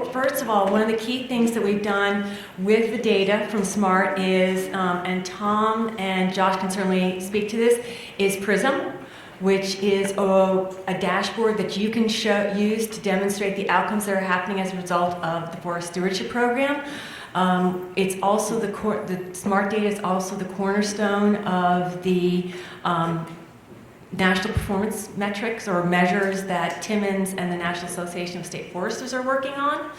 Well, first of all, one of the key things that we've done with the data from SMART is, and Tom and Josh can certainly speak to this, is PRISM, which is a dashboard that you can use to demonstrate the outcomes that are happening as a result of the Forest Stewardship Program. It's also the SMART data is also the cornerstone of the national performance metrics or measures that Timmins and the National Association of State Foresters are working on.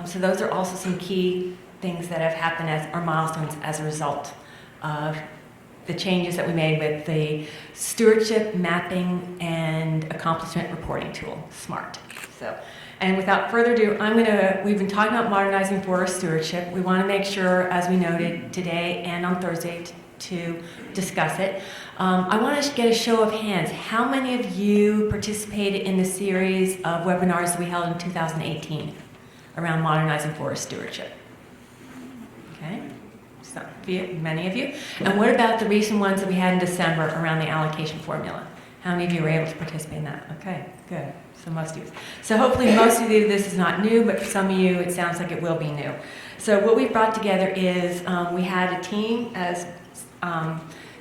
So those are also some key things that have happened as our milestones as a result of the changes that we made with the stewardship, mapping, and accomplishment reporting tool, SMART. So, and without further ado, we've been talking about modernizing forest stewardship. We want to make sure, as we noted today and on Thursday, to discuss it. I want to get a show of hands. How many of you participated in the series of webinars that we held in 2018 around modernizing forest stewardship? Okay, so many of you. And what about the recent ones that we had in December around the allocation formula? How many of you were able to participate in that? Okay, good. So most of you. So hopefully most of you, this is not new, but for some of you, it sounds like it will be new. So what we've brought together is we had a team, as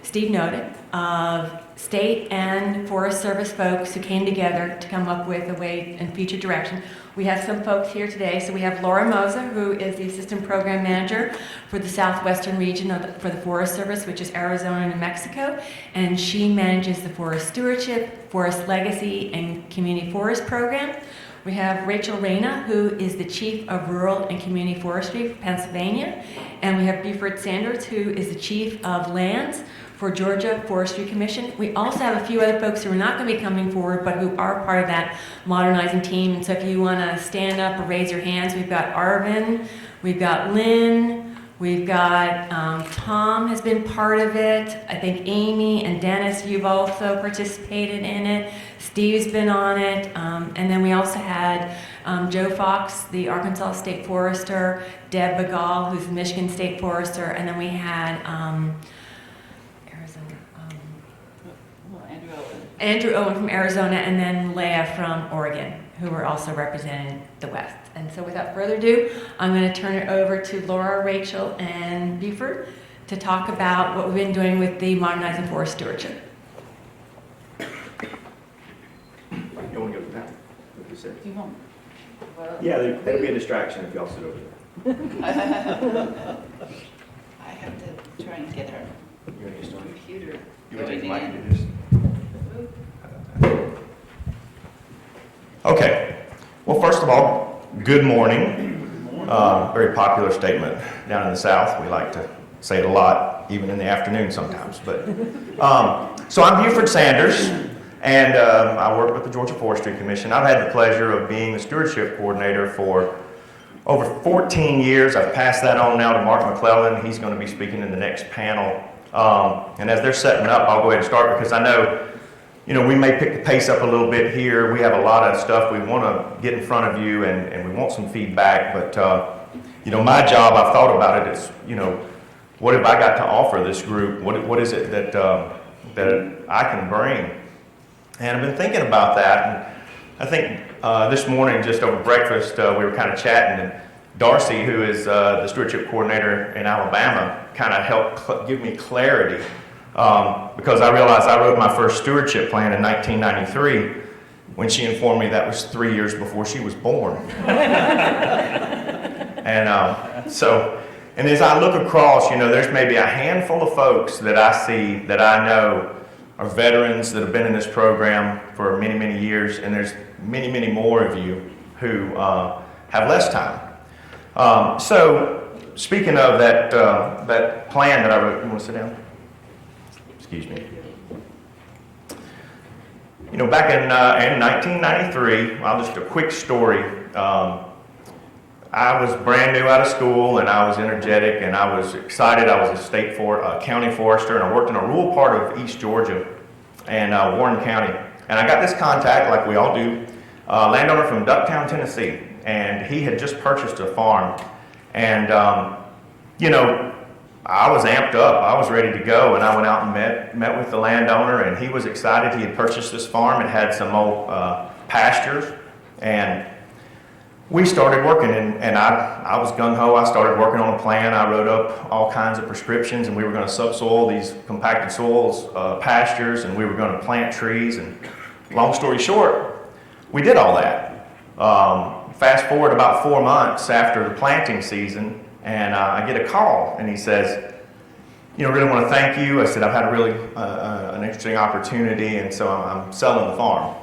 Steve noted, of state and Forest Service folks who came together to come up with a way and future direction. We have some folks here today. So we have Laura Moza, who is the Assistant Program Manager for the Southwestern region for the Forest Service, which is Arizona and New Mexico. And she manages the Forest Stewardship, Forest Legacy, and Community Forest Program. We have Rachel Reyna, who is the Chief of Rural and Community Forestry for Pennsylvania. And we have Buford Sanders, who is the Chief of Lands for Georgia Forestry Commission. We also have a few other folks who are not going to be coming forward, but who are part of that modernizing team. And so if you want to stand up or raise your hands, we've got Arvin, we've got Lynn, we've got Tom has been part of it. I think Amy and Dennis, you've also participated in it. Steve's been on it. And then we also had Joe Fox, the Arkansas State Forester, Deb Bagal, who's the Michigan State Forester, and then we had Andrew Owen from Arizona, and then Leah from Oregon, who were also representing the West. And so without further ado, I'm going to turn it over to Laura, Rachel, and Buford to talk about what we've been doing with the Modernizing Forest Stewardship. You want to go to that? What you said? You won't. Well, Yeah, that'll be a distraction if y'all sit over there. I have to try and get her You want to get started? computer. You want to take the going mic in. and do this? Okay. Well, first of all, good morning. Very popular statement down in the South. We like to say it a lot, even in the afternoon sometimes. But so I'm Buford Sanders, and I work with the Georgia Forestry Commission. I've had the pleasure of being the stewardship coordinator for over 14 years. I've passed that on now to Mark McClellan. He's going to be speaking in the next panel. And as they're setting up, I'll go ahead and start because I know, we may pick the pace up a little bit here. We have a lot of stuff we want to get in front of you, and we want some feedback. But, my job, I've thought about it, is, what have I got to offer this group? What is it that I can bring? And I've been thinking about that. And I think this morning, just over breakfast, we were kind of chatting, and Darcy, who is the stewardship coordinator in Alabama, kind of helped give me clarity. Because I realized I wrote my first stewardship plan in 1993 when she informed me that was 3 years before she was born. And and as I look across, there's maybe a handful of folks that I see that I know are veterans that have been in this program for many, many years, and there's many, many more of you who have less time. So speaking of that plan that I wrote, you want to sit down? Excuse me. Back in 1993, just a quick story. I was brand new out of school, and I was energetic, and I was excited. I was a county forester, and I worked in a rural part of East Georgia and Warren County. And I got this contact, like we all do, a landowner from Ducktown, Tennessee, and he had just purchased a farm. And, I was amped up. I was ready to go, and I went out and met with the landowner, and he was excited. He had purchased this farm. It had some old pastures, and we started working, and I was gung-ho. I started working on a plan. I wrote up all kinds of prescriptions, and we were going to subsoil these compacted soils, pastures, and we were going to plant trees. And long story short, we did all that. Fast forward about 4 months after the planting season, and I get a call, and he says, really want to thank you. I said, I've had a really an interesting opportunity, and so I'm selling the farm.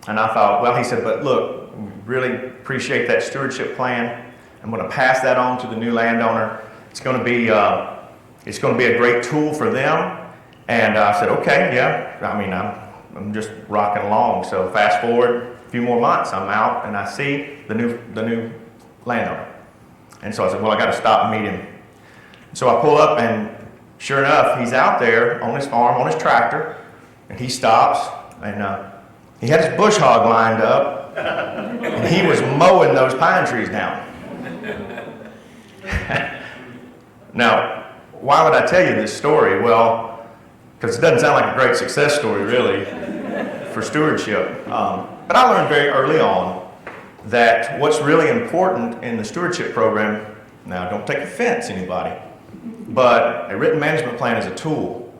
And I thought, well, he said, but look, really appreciate that stewardship plan. I'm going to pass that on to the new landowner. It's going to be a great tool for them. And I said, okay, yeah. I mean, I'm just rocking along. So fast forward a few more months, I'm out and I see the new landowner. And so I said, well, I got to stop and meet him. So I pull up, and sure enough, he's out there on his farm on his tractor, and he stops, and he had his bush hog lined up. And he was mowing those pine trees down. Now, why would I tell you this story? Well, because it doesn't sound like a great success story, really, for stewardship. But I learned very early on that what's really important in the stewardship program, now don't take offense, anybody, but a written management plan is a tool.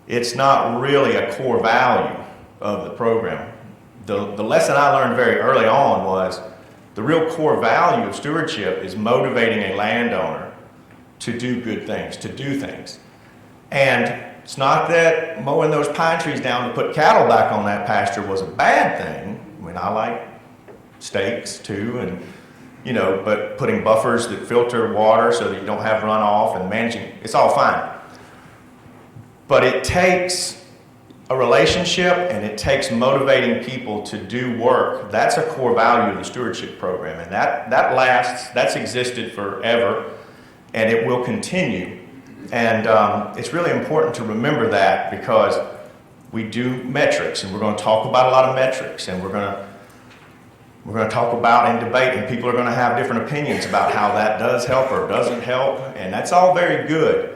It's not really a core value of the program. The lesson I learned very early on was the real core value of stewardship is motivating a landowner to do good things, to do things. And it's not that mowing those pine trees down to put cattle back on that pasture was a bad thing. I mean, I like steaks too, and but putting buffers that filter water so that you don't have runoff and managing, it's all fine. But it takes a relationship, and it takes motivating people to do work. That's a core value of the stewardship program, and that lasts, that's existed forever, and it will continue. And it's really important to remember that, because we do metrics, and we're going to talk about a lot of metrics, and we're going to talk about and debate, and people are going to have different opinions about how that does help or doesn't help, and that's all very good.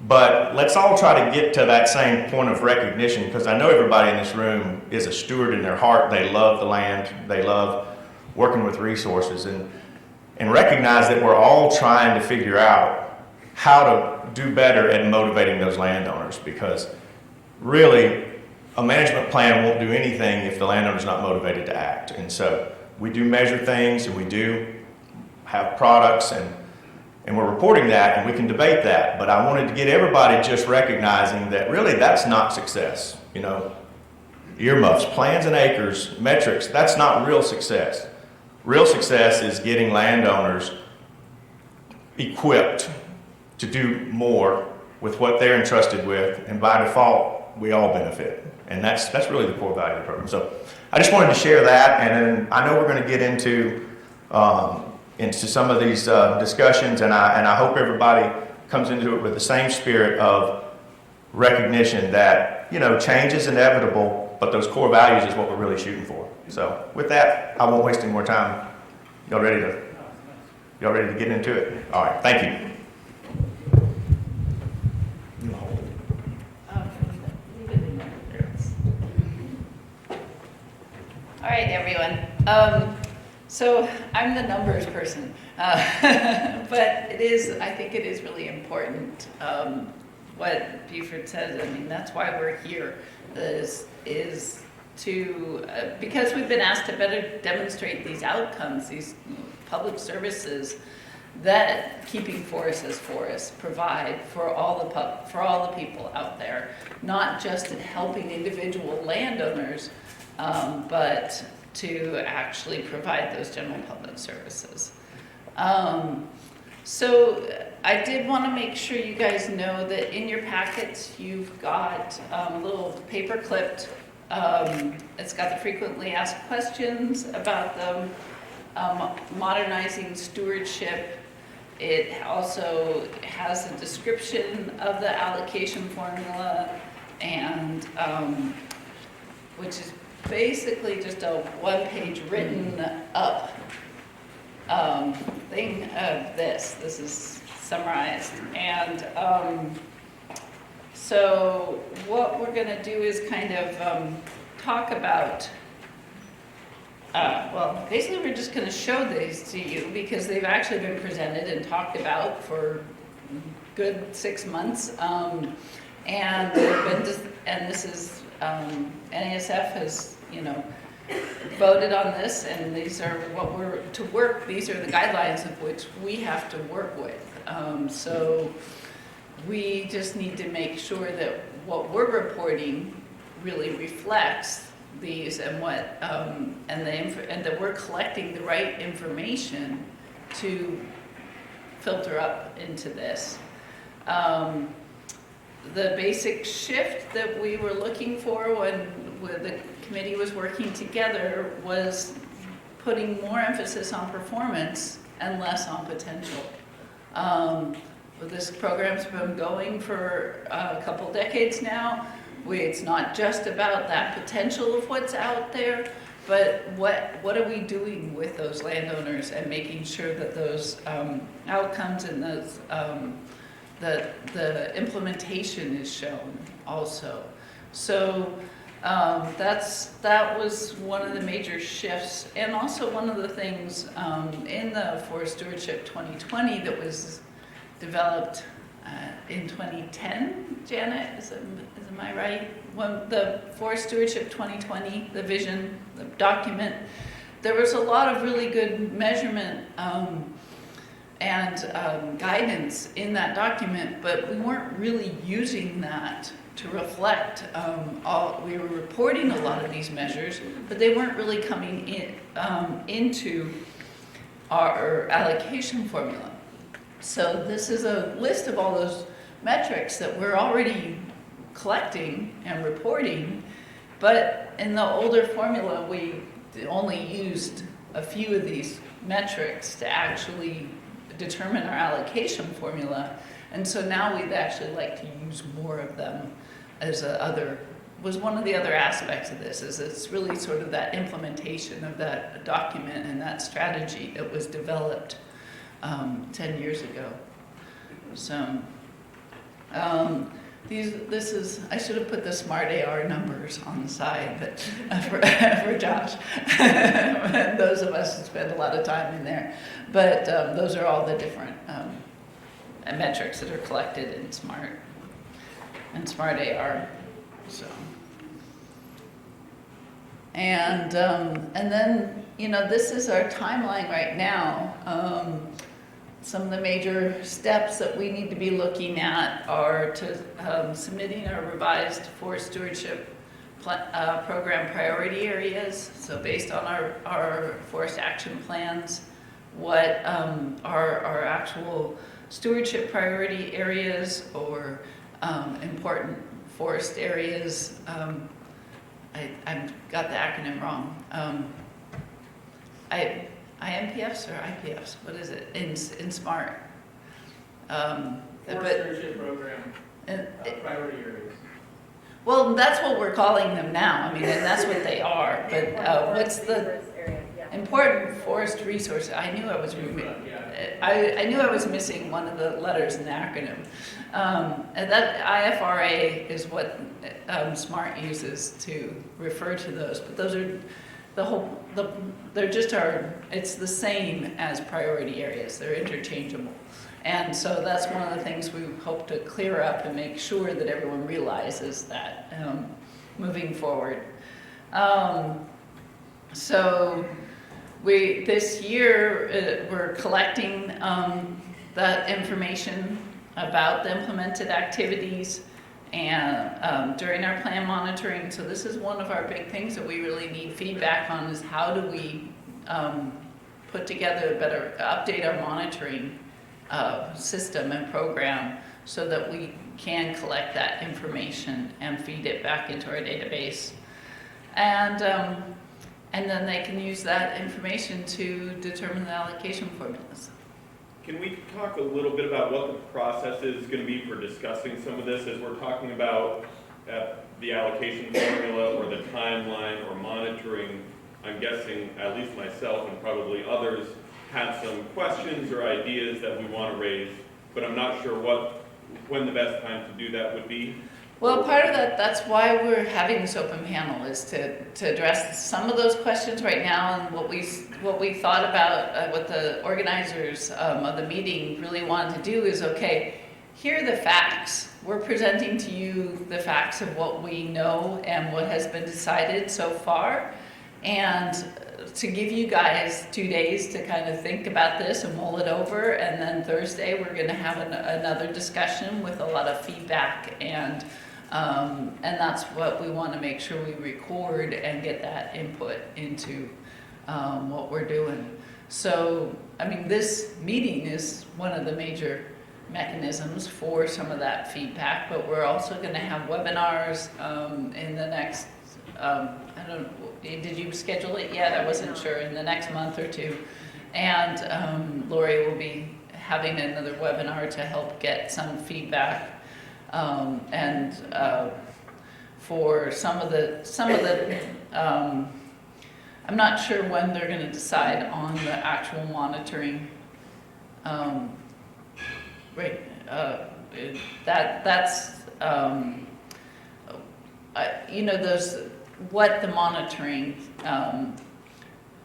But let's all try to get to that same point of recognition, because I know everybody in this room is a steward in their heart. They love the land. They love working with resources, and recognize that we're all trying to figure out how to do better at motivating those landowners, because really a management plan won't do anything if the landowner's not motivated to act. And so we do measure things, and we do have products, and we're reporting that, and we can debate that. But I wanted to get everybody just recognizing that really that's not success. Earmuffs, plans and acres, metrics, that's not real success. Real success is getting landowners equipped to do more with what they're entrusted with, and by default, we all benefit. And that's really the core value of the program. So I just wanted to share that, and then I know we're going to get into some of these discussions, and I hope everybody comes into it with the same spirit of recognition that change is inevitable, but those core values is what we're really shooting for. So with that, I won't waste any more time. Y'all ready to get into it? All right, thank you. Leave it in there. All right, everyone. So I'm the numbers person, but I think it is really important what Buford says. I mean, that's why we're here, is to, because we've been asked to better demonstrate these outcomes, these public services that keeping forests provide for all the people out there, not just in helping individual landowners, but to actually provide those general public services. So I did want to make sure you guys know that in your packets you've got a little paper clipped. It's got the frequently asked questions about them, modernizing stewardship. It also has a description of the allocation formula, and which is basically just a one-page written up thing of this. This is summarized. And so what we're going to do is kind of talk about well, basically we're just gonna show these to you because they've actually been presented and talked about for good 6 months. And they've been, and this is, NASF has, voted on this, and these are what we're to work, these are the guidelines of which we have to work with. So we just need to make sure that what we're reporting really reflects these and what, and that we're collecting the right information to filter up into this. The basic shift that we were looking for when the committee was working together was putting more emphasis on performance and less on potential. This program's been going for a couple decades now. It's not just about that potential of what's out there, but what are we doing with those landowners and making sure that those outcomes and those the implementation is shown also. So that was one of the major shifts, and also one of the things in the Forest Stewardship 2020 that was developed in 2010. Janet, am I right? When the Forest Stewardship 2020, the vision, the document, there was a lot of really good measurement and guidance in that document, but we weren't really using that to reflect we were reporting a lot of these measures, but they weren't really coming in into our allocation formula. So this is a list of all those metrics that we're already collecting and reporting, but in the older formula we only used a few of these metrics to actually determine our allocation formula, and so now we'd actually like to use more of them as was one of the other aspects of this, is it's really sort of that implementation of that document and that strategy that was developed 10 years ago. So this is, I should have put the SMART AR numbers on the side, but for Josh, and those of us who spend a lot of time in there. But those are all the different metrics that are collected in SMART and SMART AR. So, and then this is our timeline right now. Some of the major steps that we need to be looking at are to submitting our revised forest stewardship program priority areas. So based on our forest action plans, what are our actual stewardship priority areas or important forest areas. I got the acronym wrong. IMPFs or IPFs? What is it in SMART? Forest Stewardship Program, priority areas. Well, that's what we're calling them now. I mean, and that's what they are. But what's the important forest resource? I knew I was I knew I was missing one of the letters in the acronym. And that IFRA is what SMART uses to refer to those. But those are they're just it's the same as priority areas. They're interchangeable. And so that's one of the things we hope to clear up and make sure that everyone realizes that moving forward. So this year we're collecting that information about the implemented activities and during our plan monitoring. So this is one of our big things that we really need feedback on, is how do we put together a better, update our monitoring system and program so that we can collect that information and feed it back into our database. And then they can use that information to determine the allocation formulas. Can we talk a little bit about what the process is going to be for discussing some of this, as we're talking about the allocation formula or the timeline or monitoring? I'm guessing at least myself and probably others have some questions or ideas that we want to raise, but I'm not sure when the best time to do that would be. Well, part of that's why we're having this open panel, is to address some of those questions right now, and what we thought about, what the organizers of the meeting really wanted to do is, okay, here are the facts. We're presenting to you the facts of what we know and what has been decided so far, and to give you guys 2 days to kind of think about this and mull it over, and then Thursday we're going to have another discussion with a lot of feedback, and that's what we want to make sure we record and get that input into what we're doing. So, I mean, this meeting is one of the major mechanisms for some of that feedback, but we're also going to have webinars in the next, I don't, did you schedule it yet? I wasn't sure, in the next month or two. And Lori will be having another webinar to help get some feedback. For some of the, I'm not sure when they're going to decide on the actual monitoring. Right, that's you know, those, what the monitoring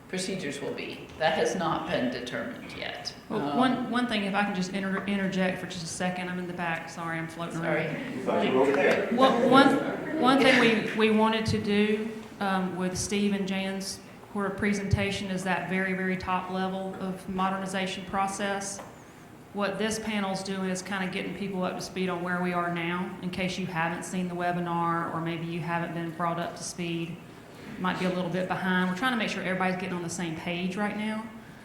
procedures will be. That has not been determined yet. Well, one thing, if I can just interject for just a second, I'm in the back. Sorry, I'm floating around. Sorry. One thing we wanted to do with Steve and Jan's presentation is that very, very top level of modernization process. What this panel's doing is kind of getting people up to speed on where we are now, in case you haven't seen the webinar or maybe you haven't been brought up to speed. Might be a little bit behind. We're trying to make sure everybody's getting on the same page right now.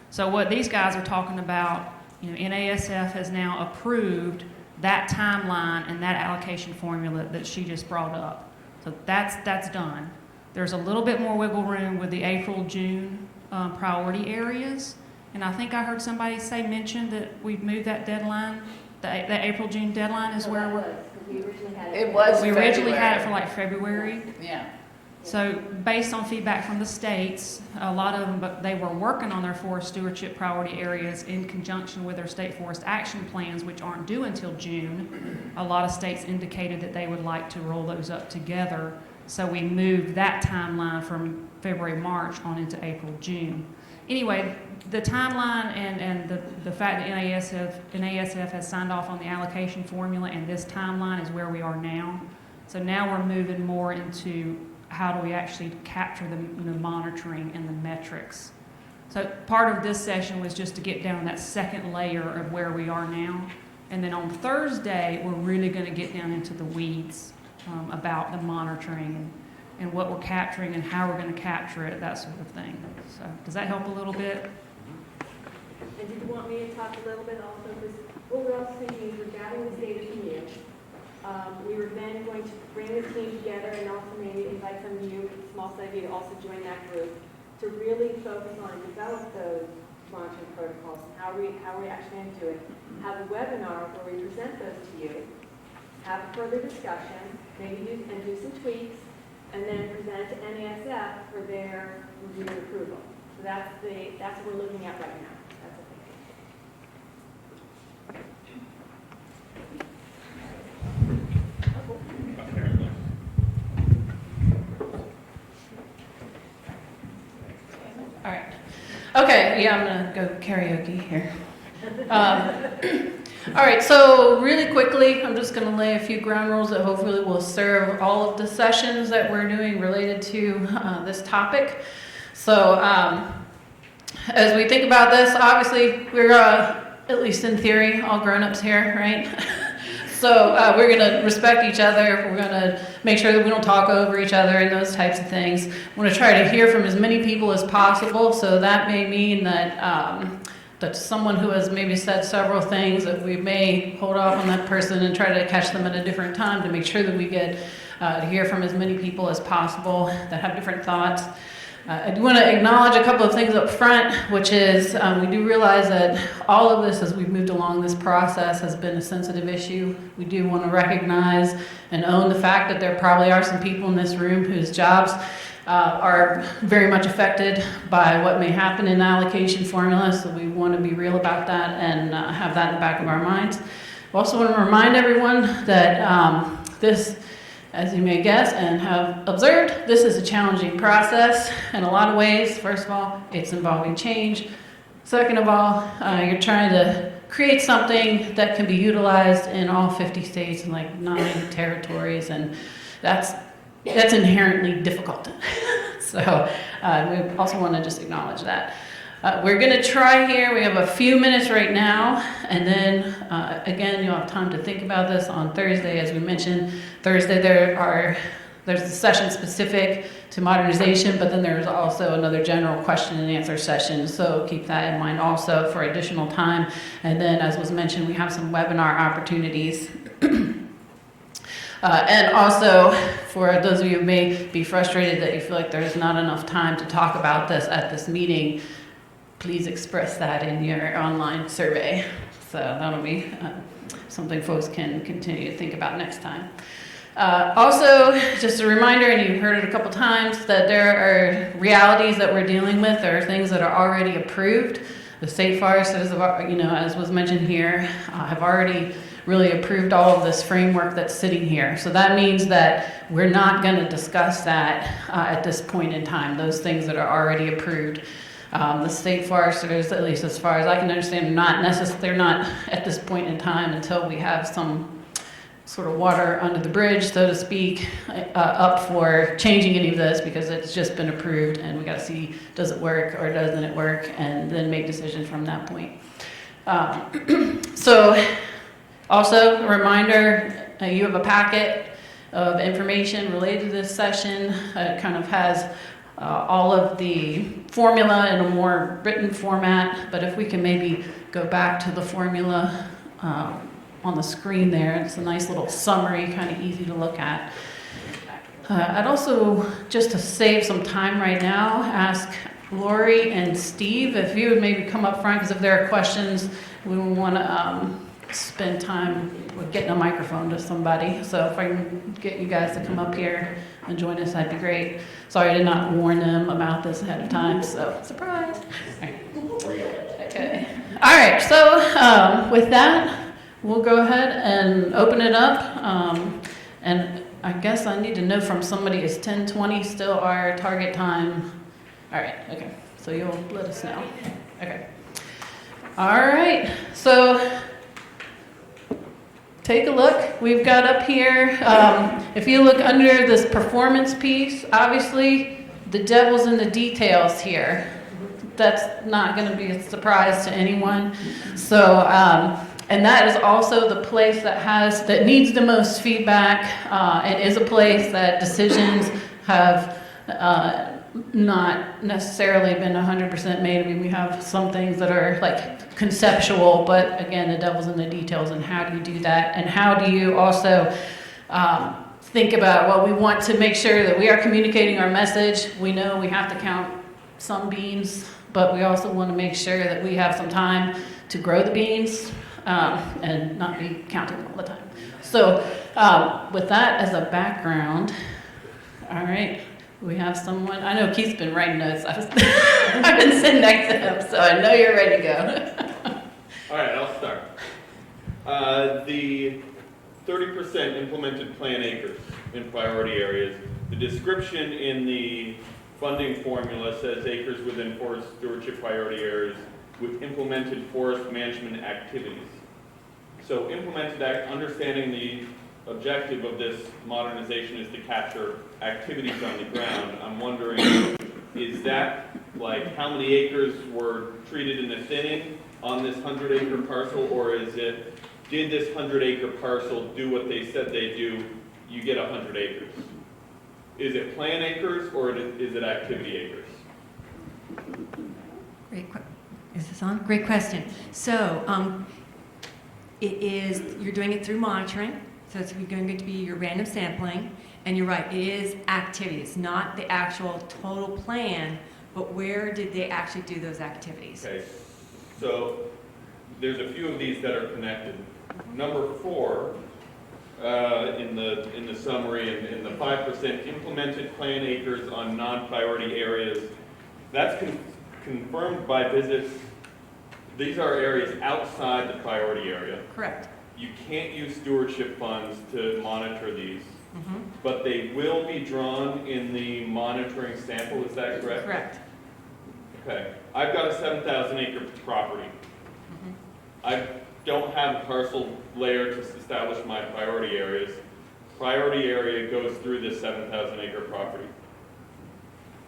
So what these guys are talking about, you know, NASF has now approved that timeline and that allocation formula that she just brought up. So that's done. There's a little bit more wiggle room with the April, June priority areas. And I think I heard somebody mention that we've moved that deadline. The April, June deadline is where we originally had it. It was we originally had it for like February. Yeah. So based on feedback from the states, a lot of them, but they were working on their forest stewardship priority areas in conjunction with their state forest action plans, which aren't due until June. A lot of states indicated that they would like to roll those up together. So we moved that timeline from February, March on into April, June. Anyway, the timeline and the fact that NASF has signed off on the allocation formula and this timeline is where we are now. So now we're moving more into how do we actually capture the monitoring and the metrics. So part of this session was just to get down that second layer of where we are now. And then on Thursday, we're really going to get down into the weeds about the monitoring and what we're capturing and how we're going to capture it, that sort of thing. So does that help a little bit? And did you want me to talk a little bit also? Because what we're also thinking is we're gathering this data from you. We were then going to bring the team together and also maybe invite some of you, a small set of you, to also join that group to really focus on and develop those monitoring protocols and how we actually going to do it. Have a webinar where we present those to you, have a further discussion, maybe do some tweaks, and then present to NASF for their review and approval. So that's what we're looking at right now. That's what All right. Okay, yeah, I'm gonna go karaoke here. All right, so really quickly, I'm just gonna lay a few ground rules that hopefully will serve all of the sessions that we're doing related to this topic. So as we think about this, obviously we're, at least in theory, all grown-ups here, right? So we're gonna respect each other. We're gonna make sure that we don't talk over each other and those types of things. We're gonna try to hear from as many people as possible. So that may mean that that someone who has maybe said several things, that we may hold off on that person and try to catch them at a different time to make sure that we get to hear from as many people as possible that have different thoughts. I do want to acknowledge a couple of things up front, which is we do realize that all of this, as we've moved along this process, has been a sensitive issue. We do want to recognize and own the fact that there probably are some people in this room whose jobs are very much affected by what may happen in the allocation formula, so we want to be real about that and have that in the back of our minds. We also want to remind everyone that this as you may guess and have observed, this is a challenging process in a lot of ways. First of all, it's involving change. Second of all, you're trying to create something that can be utilized in all 50 states and like 9 territories, and that's inherently difficult. So we also want to just acknowledge that. We're going to try here. We have a few minutes right now, and then again, you'll have time to think about this on Thursday. As we mentioned, Thursday there's a session specific to modernization, but then there's also another general question and answer session. So keep that in mind also for additional time. And then, as was mentioned, we have some webinar opportunities. And also, for those of you who may be frustrated that you feel like there's not enough time to talk about this at this meeting, please express that in your online survey. So that'll be something folks can continue to think about next time. Also, just a reminder, and you've heard it a couple times, that there are realities that we're dealing with. There are things that are already approved. The state forests, as was mentioned here, have already really approved all of this framework that's sitting here. So that means that we're not going to discuss that at this point in time, those things that are already approved. The state foresters, at least as far as I can understand, they're not at this point in time until we have some sort of water under the bridge, so to speak, up for changing any of this, because it's just been approved and we got to see, does it work or doesn't it work, and then make decisions from that point. So also a reminder, you have a packet of information related to this session. It kind of has all of the formula in a more written format, but if we can maybe go back to the formula on the screen there. It's a nice little summary, kind of easy to look at. I'd also, just to save some time right now, ask Lori and Steve if you would maybe come up front, because if there are questions, we want to spend time with getting a microphone to somebody. So if I can get you guys to come up here and join us, that'd be great. Sorry I did not warn them about this ahead of time, so surprise. Okay. All right, so with that, we'll go ahead and open it up, and I guess I need to know from somebody, is 10:20 still our target time? All right, okay, so you'll let us know. Okay. All right, so take a look. We've got up here, if you look under this performance piece, obviously the devil's in the details here. That's not going to be a surprise to anyone. So, and that is also the place that needs the most feedback. It is a place that decisions have not necessarily been 100% made. I mean, we have some things that are like conceptual, but again, the devil's in the details. And how do you do that? And how do you also think about, well, we want to make sure that we are communicating our message. We know we have to count some beans, but we also want to make sure that we have some time to grow the beans. And not be counting all the time. So with that as a background, all right, we have someone. I know Keith's been writing notes. I've been sitting next to him, so I know you're ready to go. All right, I'll start. The 30% implemented plan acres in priority areas, the description in the funding formula says acres within forest stewardship priority areas with implemented forest management activities. So understanding the objective of this modernization is to capture activities on the ground. I'm wondering, is that like how many acres were treated in the thinning on this 100-acre parcel, or is it, did this 100-acre parcel do what they said they do, you get 100 acres? Is it plan acres or is it activity acres? Is this on? Great question. So you're doing it through monitoring, so it's going to be your random sampling, and you're right, it is activities, not the actual total plan, but where did they actually do those activities? Okay, so there's a few of these that are connected. Number 4, in the summary, in the 5% implemented plan acres on non-priority areas, that's confirmed by visits. These are areas outside the priority area. Correct. You can't use stewardship funds to monitor these. Mhm. but they will be drawn in the monitoring sample, is that correct? Correct. Okay, I've got a 7,000 acre property. Mhm. I don't have a parcel layer to establish my priority areas. Priority area goes through this 7,000 acre property.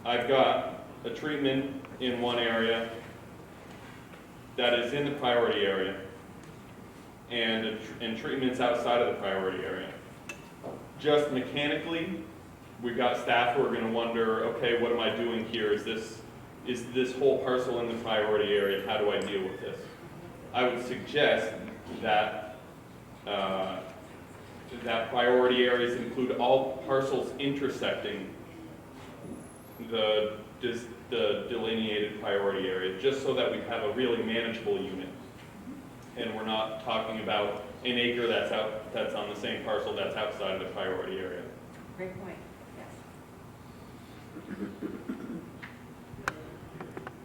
I've got a treatment in one area that is in the priority area, and treatments outside of the priority area. Just mechanically, we've got staff who are going to wonder, okay, what am I doing here? Is this whole parcel in the priority area? How do I deal with this? I would suggest that that priority areas include all parcels intersecting the delineated priority area, just so that we have a really manageable unit. And we're not talking about an acre that's on the same parcel that's outside of the priority area. Great point, yes.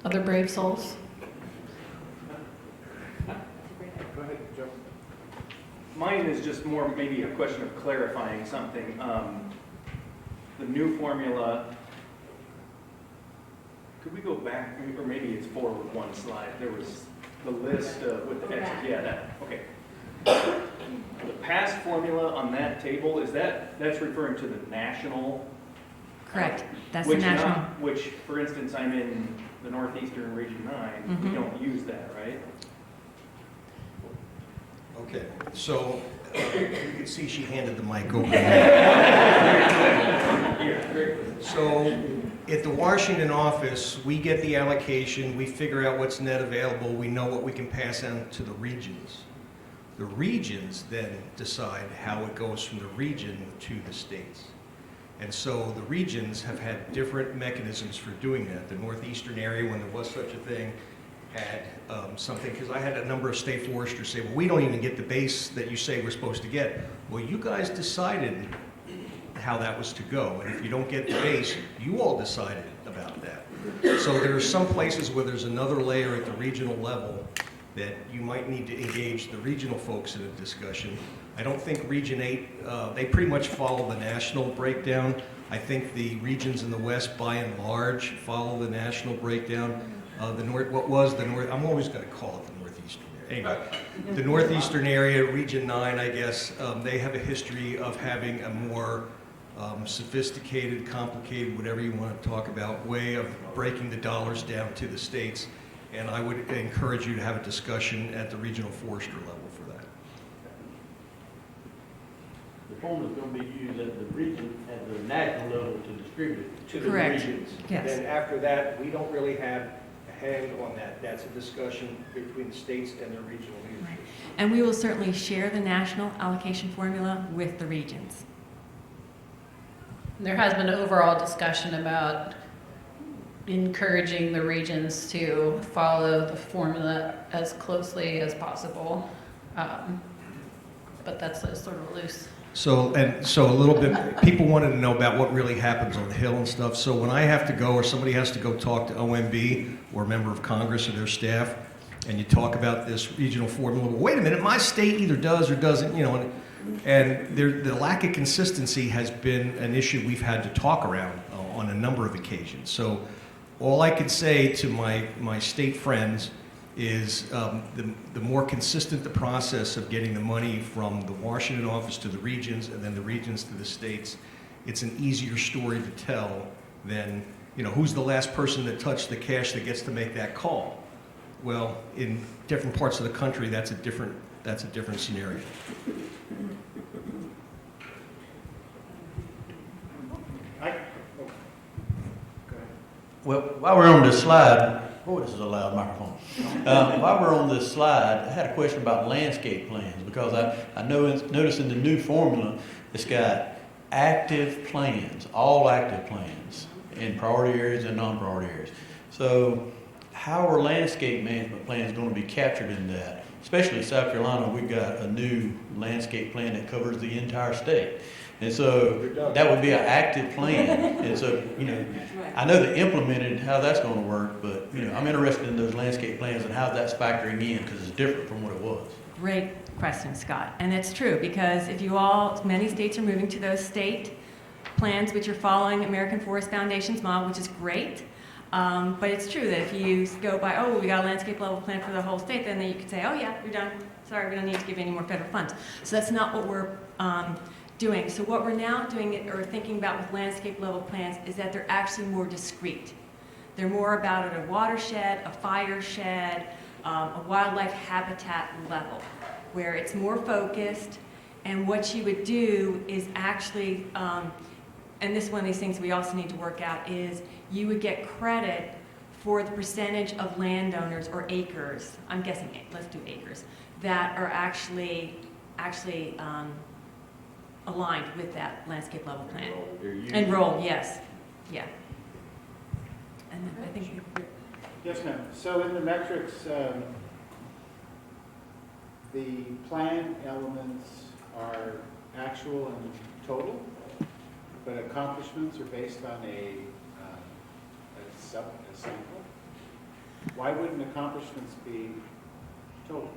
Other brave souls? Go ahead, Joe. Mine is just more maybe a question of clarifying something. The new formula, could we go back, or maybe it's forward one slide? There was the list with the exit. Yeah, that, okay. The past formula on that table, that's referring to the national? Correct. That's the national. Which, for instance, I'm in the Northeastern Region 9, we don't use that, right? Okay, so you can see she handed the mic over. So at the Washington office, we get the allocation, we figure out what's net available, we know what we can pass on to the regions. The regions then decide how it goes from the region to the states. And so the regions have had different mechanisms for doing that. The Northeastern area, when there was such a thing, had something, because I had a number of state foresters say, well, we don't even get the base that you say we're supposed to get. Well, you guys decided how that was to go, and if you don't get the base, you all decided about that. So there are some places where there's another layer at the regional level that you might need to engage the regional folks in a discussion. I don't think Region 8, they pretty much follow the national breakdown. I think the regions in the West, by and large, follow the national breakdown. I'm always going to call it the Northeastern area. Anyway, the Northeastern area, Region 9, I guess, they have a history of having a more sophisticated, complicated, whatever you want to talk about, way of breaking the dollars down to the states. And I would encourage you to have a discussion at the regional forester level for that. The formula is going to be used at the region, at the national level to distribute it To the Correct. regions. Yes. Then after that, we don't really have a hand on that. That's a discussion between the states and their regional leadership. And we will certainly share the national allocation formula with the regions. There has been an overall discussion about encouraging the regions to follow the formula as closely as possible. But that's sort of loose. So a little bit, people wanted to know about what really happens on the Hill and stuff. So when I have to go, or somebody has to go talk to OMB or a member of Congress or their staff, and you talk about this regional formula, well, wait a minute, my state either does or doesn't, and the lack of consistency has been an issue we've had to talk around on a number of occasions. So all I can say to my state friends is the more consistent the process of getting the money from the Washington office to the regions and then the regions to the states, it's an easier story to tell than, who's the last person that touched the cash that gets to make that call. Well, in different parts of the country, that's a different scenario. Well, while we're on this slide, this is a loud microphone. While we're on this slide, I had a question about landscape plans, because I noticed in the new formula, it's got active plans, all active plans in priority areas and non-priority areas. So how are landscape management plans going to be captured in that? Especially in South Carolina, we've got a new landscape plan that covers the entire state. And so that would be an active plan. And so, I know the implemented, how that's going to work, but, I'm interested in those landscape plans and how that's factoring in, because it's different from what it was. Great question, Scott. And it's true, because if many states are moving to those state plans, which are following American Forest Foundation's model, which is great. But it's true that if you go by, oh, we got a landscape level plan for the whole state, then you could say, oh yeah, you're done. Sorry, we don't need to give you any more federal funds. So that's not what we're doing. So what we're now doing or thinking about with landscape level plans is that they're actually more discrete. They're more about at a watershed, a fire shed, a wildlife habitat level, where it's more focused. And what you would do is actually, and this is one of these things we also need to work out, is you would get credit for the percentage of landowners or acres, I'm guessing, let's do acres, that are actually aligned with that landscape level plan. Enrolled, yes, yeah. And I think Yes, ma'am. So in the metrics, the plan elements are actual and total, but accomplishments are based on a sample. Why wouldn't accomplishments be total?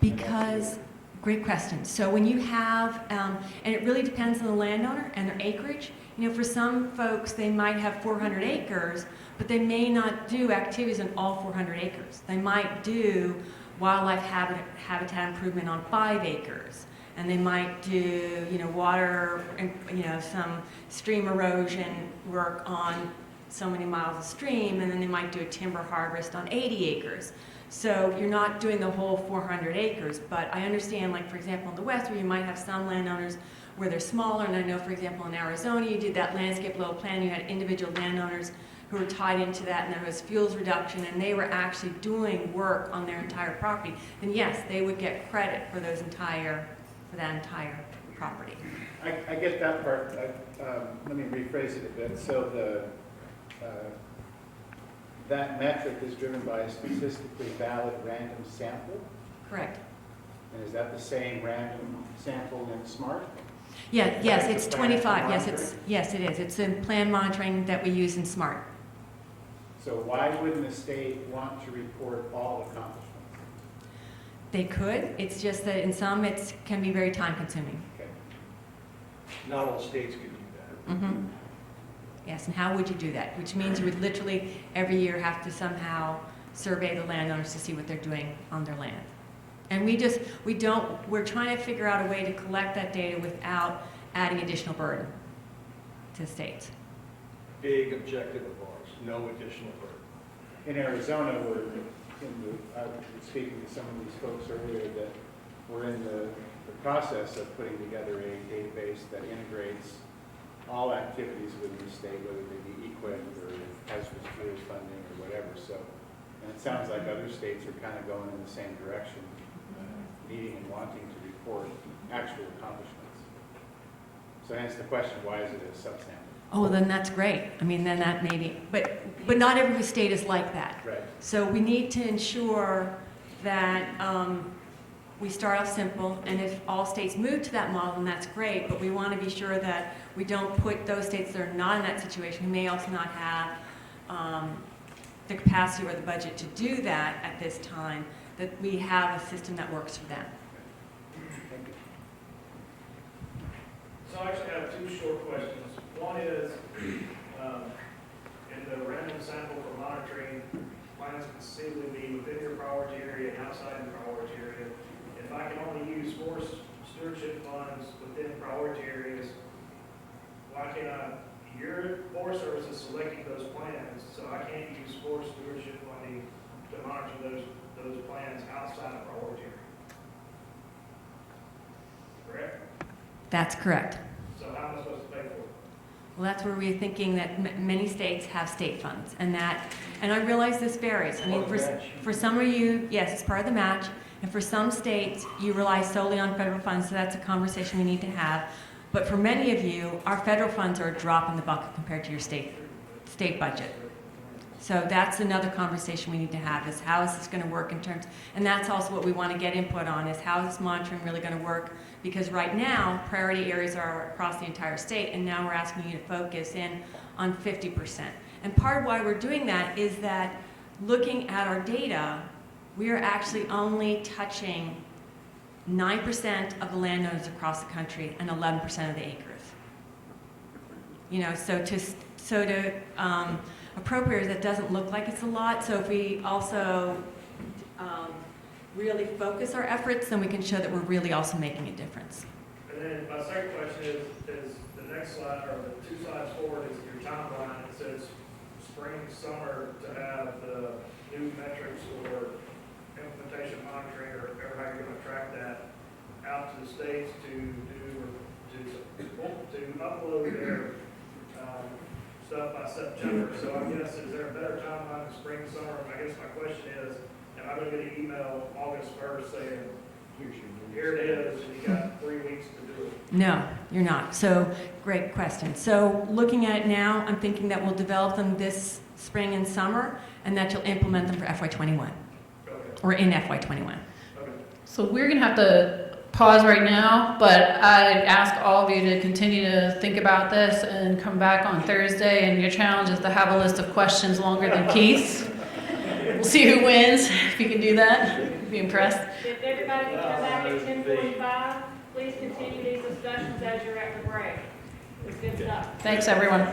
because, great question. So when you have, and it really depends on the landowner and their acreage. You know, for some folks, they might have 400 acres, but they may not do activities on all 400 acres. They might do wildlife habitat improvement on 5 acres. And they might do, you know, water, you know, some stream erosion work on so many miles of stream, and then they might do a timber harvest on 80 acres. So you're not doing the whole 400 acres, but I understand, like, for example, in the West, where you might have some landowners where they're smaller, and I know, for example, in Arizona, you did that landscape level plan, you had individual landowners who were tied into that, and there was fuels reduction, and they were actually doing work on their entire property, then yes, they would get credit for that entire property. I get that part. Let me rephrase it a bit. So that metric is driven by a statistically valid random sample? Correct. And is that the same random sample in SMART? Yeah, yes, it's Plan 25. monitoring? Yes, it is. It's in plan monitoring that we use in SMART. So why wouldn't the state want to report all accomplishments? They could. It's just that in some it can be very time consuming. Okay. Not all states can do that. Mm-hmm. Yes, and how would you do that? Which means you would literally every year have to somehow survey the landowners to see what they're doing on their land. And we're trying to figure out a way to collect that data without adding additional burden to the states. Big objective of ours, no additional burden. In Arizona, I was speaking to some of these folks earlier that we're in the process of putting together a database that integrates all activities within the state, whether they be EQIP or hazardous fuels funding or whatever. So, and it sounds like other states are kind of going in the same direction, needing and wanting to report actual accomplishments. So hence the question, why is it a subsample? Oh, then that's great. I mean, then that maybe, but not every state is like that. Right. So we need to ensure that we start off simple, and if all states move to that model, then that's great, but we want to be sure that we don't put those states that are not in that situation, who may also not have the capacity or the budget to do that at this time, that we have a system that works for them. Thank you. So I actually have 2 short questions. One is, in the random sample for monitoring, plans conceivably be within your priority area and outside your priority area. If I can only use forest stewardship funds within priority areas, why can't your Forest Service is selecting those plans, so I can't use forest stewardship funding to monitor those plans outside of priority area? Correct? That's correct. So how am I supposed to pay for it? Well, that's where we're thinking that many states have state funds, and I realize this varies. I mean, for some of you, yes, it's part of the match, and for some states, you rely solely on federal funds, so that's a conversation we need to have. But for many of you, our federal funds are a drop in the bucket compared to your state budget. So that's another conversation we need to have, is how is this going to work in terms, and that's also what we want to get input on, is how is this monitoring really going to work? Because right now, priority areas are across the entire state, and now we're asking you to focus in on 50%. And part of why we're doing that is that looking at our data, we are actually only touching 9% of the landowners across the country and 11% of the acres. You know, so to appropriate, that doesn't look like it's a lot. So if we also really focus our efforts, then we can show that we're really also making a difference. And then my second question is the next slide, or the 2 slides forward, is your timeline. It says spring, summer to have the new metrics or implementation monitoring, or how you're going to track that out to the states to upload their stuff by September. So I guess, is there a better timeline in spring, summer? I guess my question is, am I going to get an email August 1st saying, here it is, and you got 3 weeks to do it? No, you're not. So, great question. So, looking at it now, I'm thinking that we'll develop them this spring and summer, and that you'll implement them for FY21, Okay. or in FY21. Okay. So we're going to have to pause right now, but I'd ask all of you to continue to think about this and come back on Thursday, and your challenge is to have a list of questions longer than Keith's. We'll see who wins, if you can do that. Be impressed. If everybody can come back at 10:45, please continue these discussions as you're at the break. It's good stuff. Thanks, everyone.